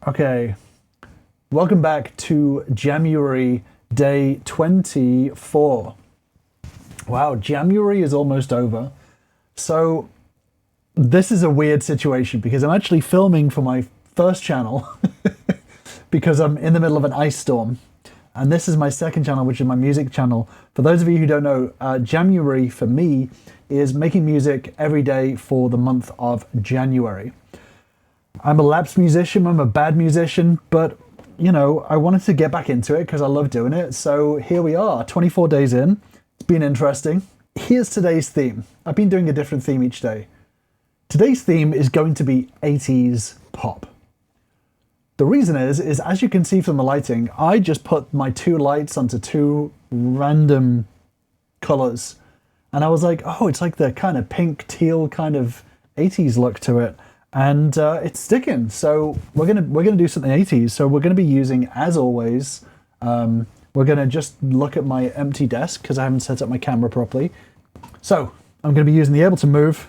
Okay, welcome back to January day 24. Wow, January is almost over. So this is a weird situation because I'm actually filming for my first channel because I'm in the middle of an ice storm. And this is my second channel, which is my music channel. For those of you who don't know, January for me is making music every day for the month of January. I'm a lapsed musician, I'm a bad musician, but you know, I wanted to get back into it because I love doing it. So here we are, 24 days in. It's been interesting. Here's today's theme. I've been doing a different theme each day. Today's theme is going to be 80s pop. The reason is as you can see from the lighting, I just put my two lights onto two random colors. And I was like, oh, it's like the kind of pink teal kind of 80s look to it. And it's sticking. So we're gonna do something 80s. So we're gonna be using, as always, we're gonna just look at my empty desk because I haven't set up my camera properly. So I'm gonna be using the Ableton Move.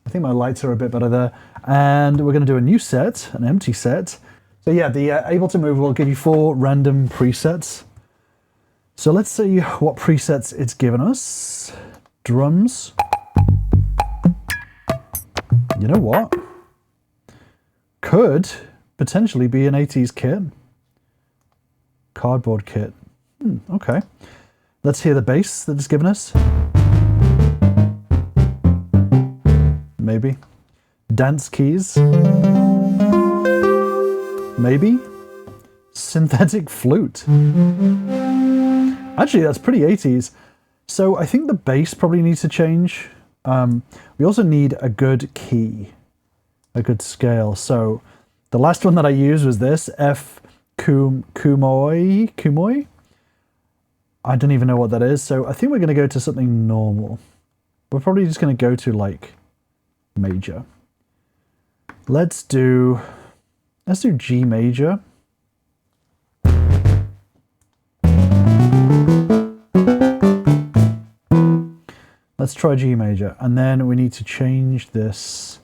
I think my lights are a bit better there. And we're gonna do a new set, an empty set. So yeah, the Ableton Move will give you 4 random presets. So let's see what presets it's given us. Drums. You know what? Could potentially be an 80s kit. Cardboard kit. Okay. Let's hear the bass that it's given us. Maybe. Dance keys. Maybe. Synthetic flute. Actually, that's pretty 80s. So I think the bass probably needs to change. We also need a good key, a good scale. So the last one that I used was this, F Kumoy. I don't even know what that is. So I think we're going to go to something normal. We're probably just going to go to like major. Let's do G major. Let's try G major, and then we need to change this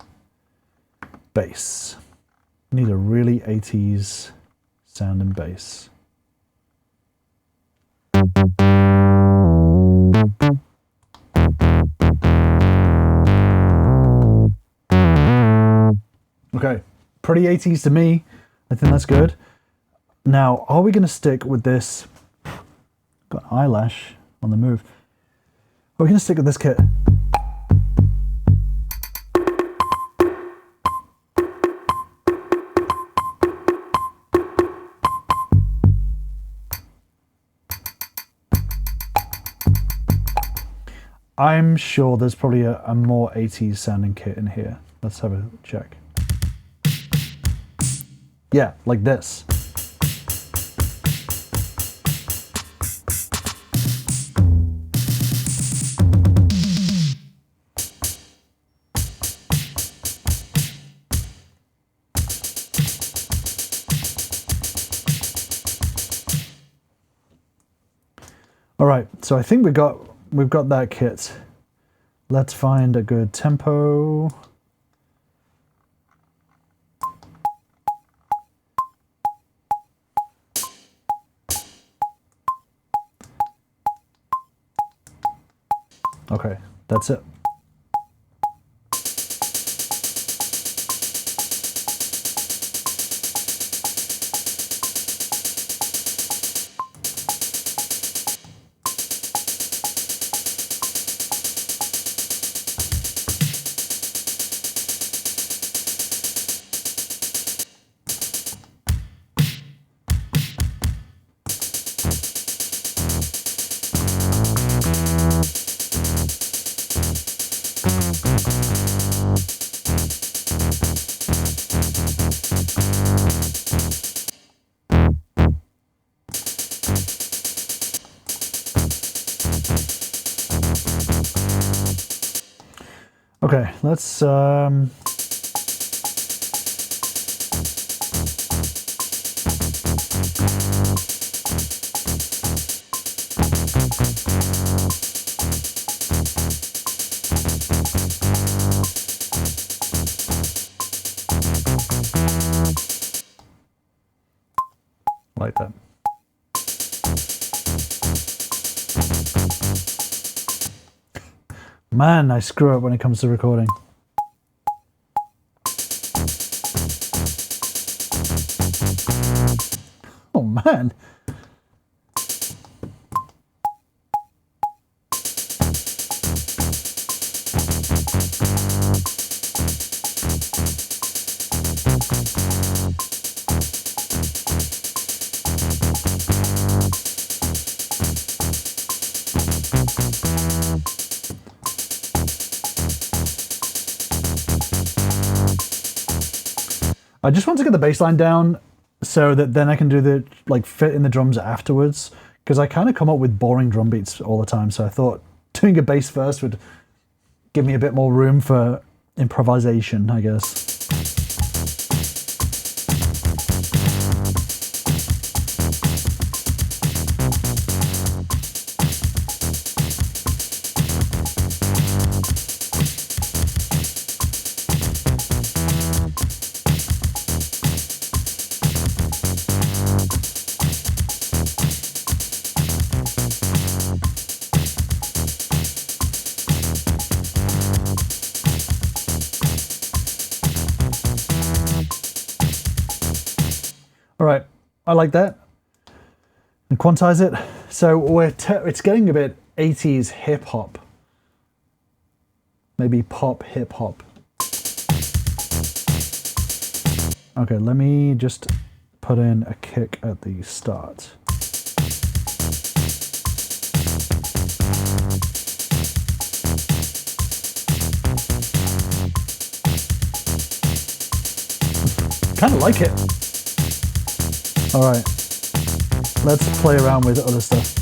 bass. We need a really 80s sound and bass. Okay, pretty 80s to me. I think that's good. Now, are we going to stick with this? Got an eyelash on the move. We're going to stick with this kit. I'm sure there's probably a more 80s sounding kit in here. Let's have a check. Yeah, like this. All right, so I think we've got that kit. Let's find a good tempo. Okay, that's it. Okay, let's Like that. Man, I screw up when it comes to recording. Oh man. I just want to get the bass line down so that then I can do the, like, fit in the drums afterwards, because I kind of come up with boring drum beats all the time, so I thought doing a bass first would give me a bit more room for improvisation, I guess. All right, I like that. And quantize it. So it's getting a bit 80s hip hop. Maybe pop hip hop. Okay, let me just put in a kick at the start. Kind of like it. All right, let's play around with other stuff.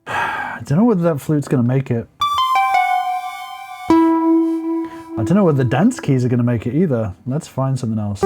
I don't know whether that flute's going to make it. I don't know whether the dance keys are going to make it either. Let's find something else.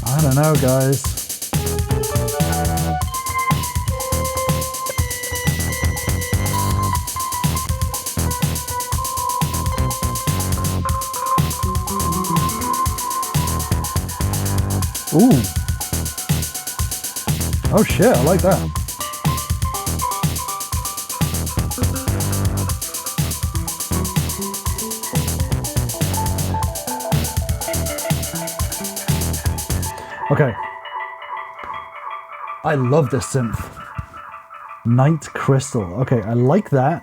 I don't know, guys. Ooh. Oh shit, I like that. Okay. I love this synth. Night Crystal. Okay, I like that,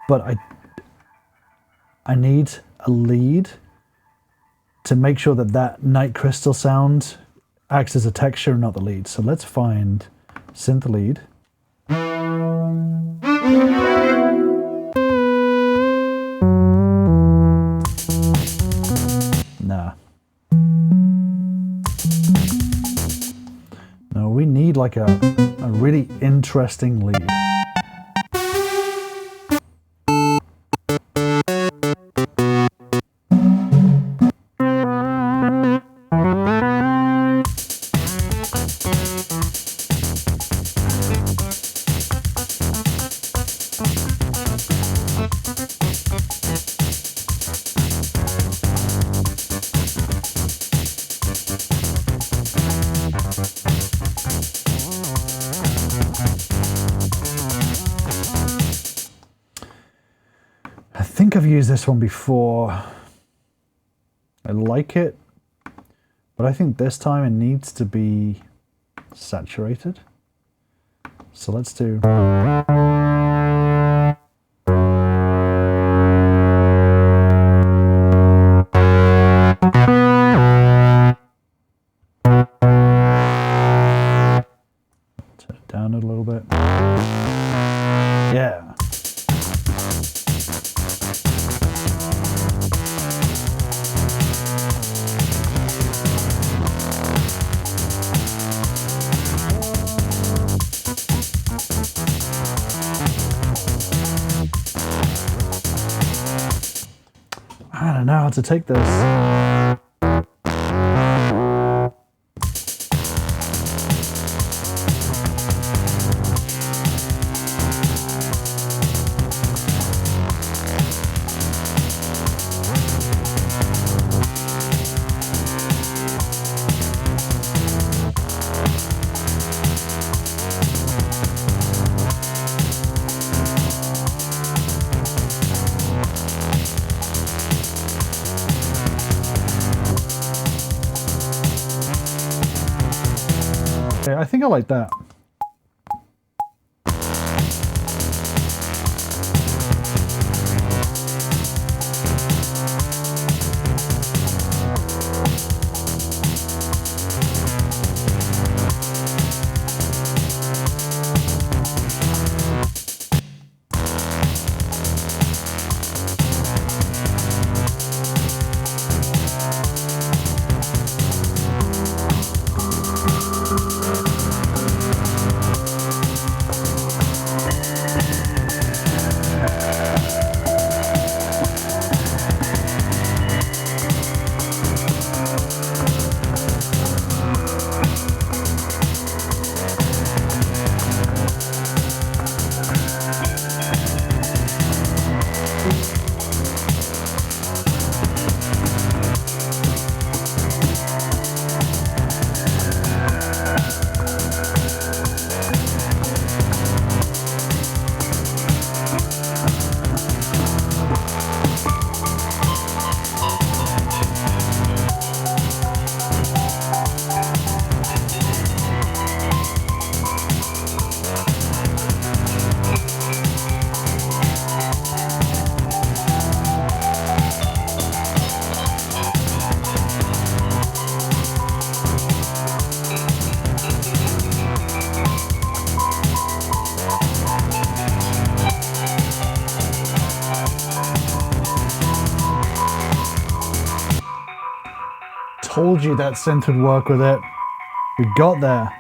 but I need a lead to make sure that that Night Crystal sound acts as a texture and not the lead. So let's find synth lead. Nah. No, we need like a really interesting lead. think I've used this one before. I like it, but I think this time it needs to be saturated. So let's do... Turn it down a little bit. Yeah. I don't know how to take this. I think I like that. Told you that synth would work with it. We got there.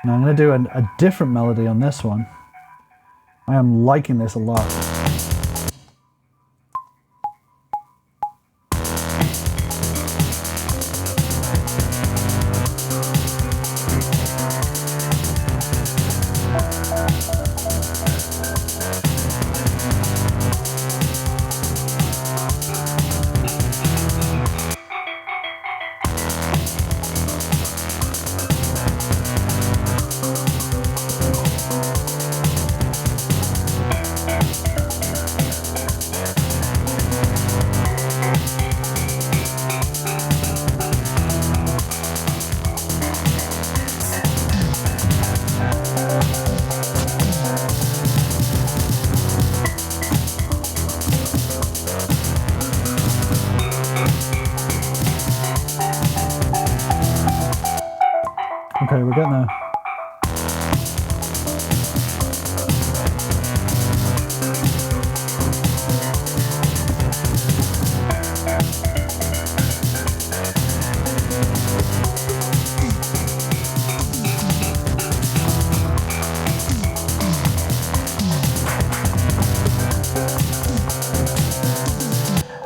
Now I'm going to do a different melody on this one. I am liking this a lot. Okay, we're getting there.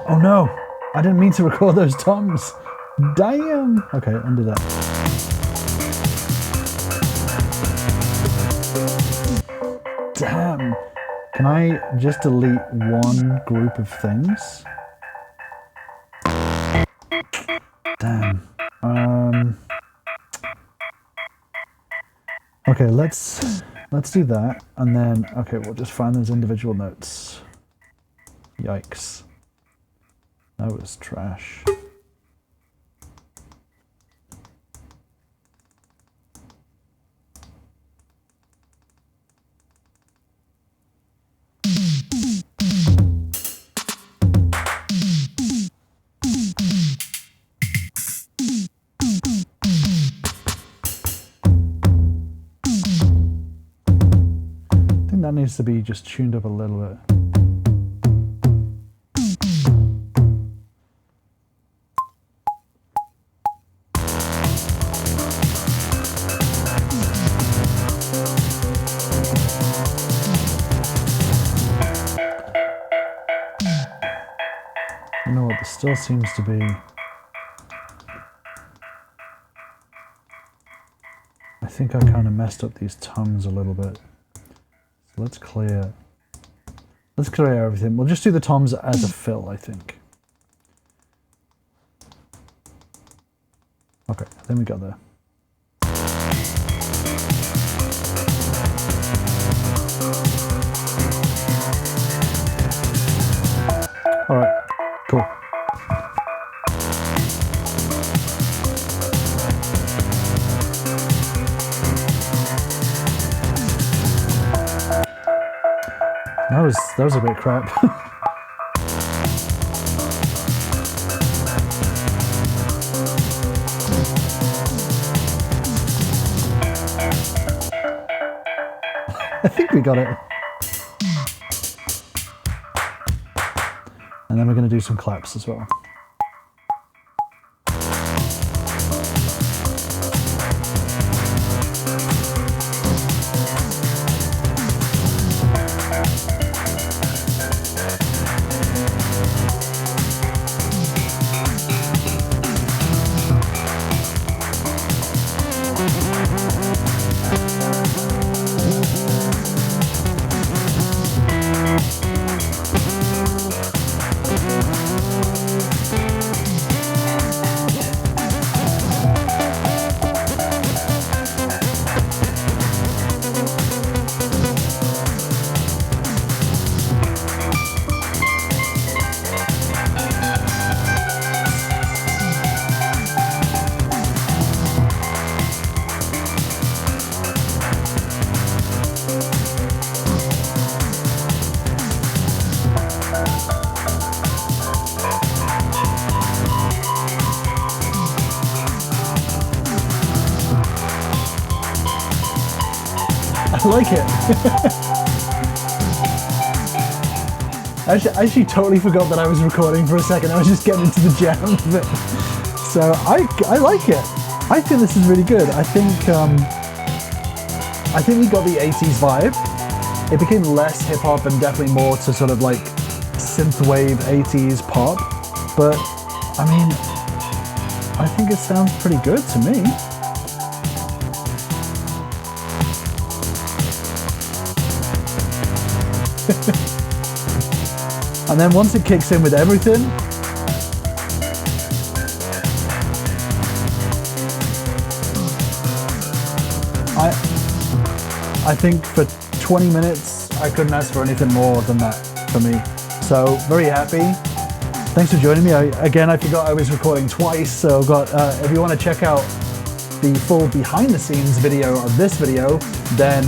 Oh no, I didn't mean to record those toms. Damn. Okay, undo that. Damn. Can I just delete one group of things? Damn. Okay, let's do that, and then okay, we'll just find those individual notes. Yikes. That was trash. That needs to be just tuned up a little bit. You know what, this still seems to be... I think I kind of messed up these toms a little bit. Let's clear everything. We'll just do the toms as a fill, I think. Okay, then we got there. All right, cool. That was a bit crap. I think we got it. And then we're going to do some claps as well. I like it. I actually totally forgot that I was recording for a second. I was just getting into the jam of it. So I like it. I think this is really good. I think we got the 80s vibe. It became less hip hop and definitely more to sort of like synthwave 80s pop. But I mean, I think it sounds pretty good to me. And then once it kicks in with everything, I think for 20 minutes I couldn't ask for anything more than that for me. So very happy. Thanks for joining me. Again, I forgot I was recording twice, so if you want to check out the full behind the scenes video of this video, then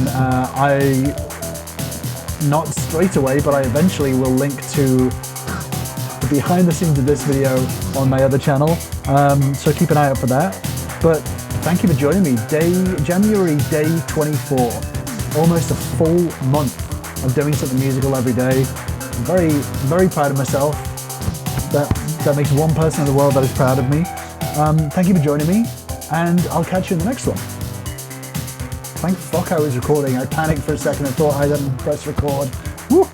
not straight away, but I eventually will link to the behind the scenes of this video on my other channel, so keep an eye out for that. But thank you for joining me. January day 24, almost a full month of doing something musical every day. I'm very, very proud of myself. That makes one person in the world that is proud of me. Thank you for joining me, and I'll catch you in the next one. Thank fuck I was recording. I panicked for a second and thought I hadn't pressed record. Woo!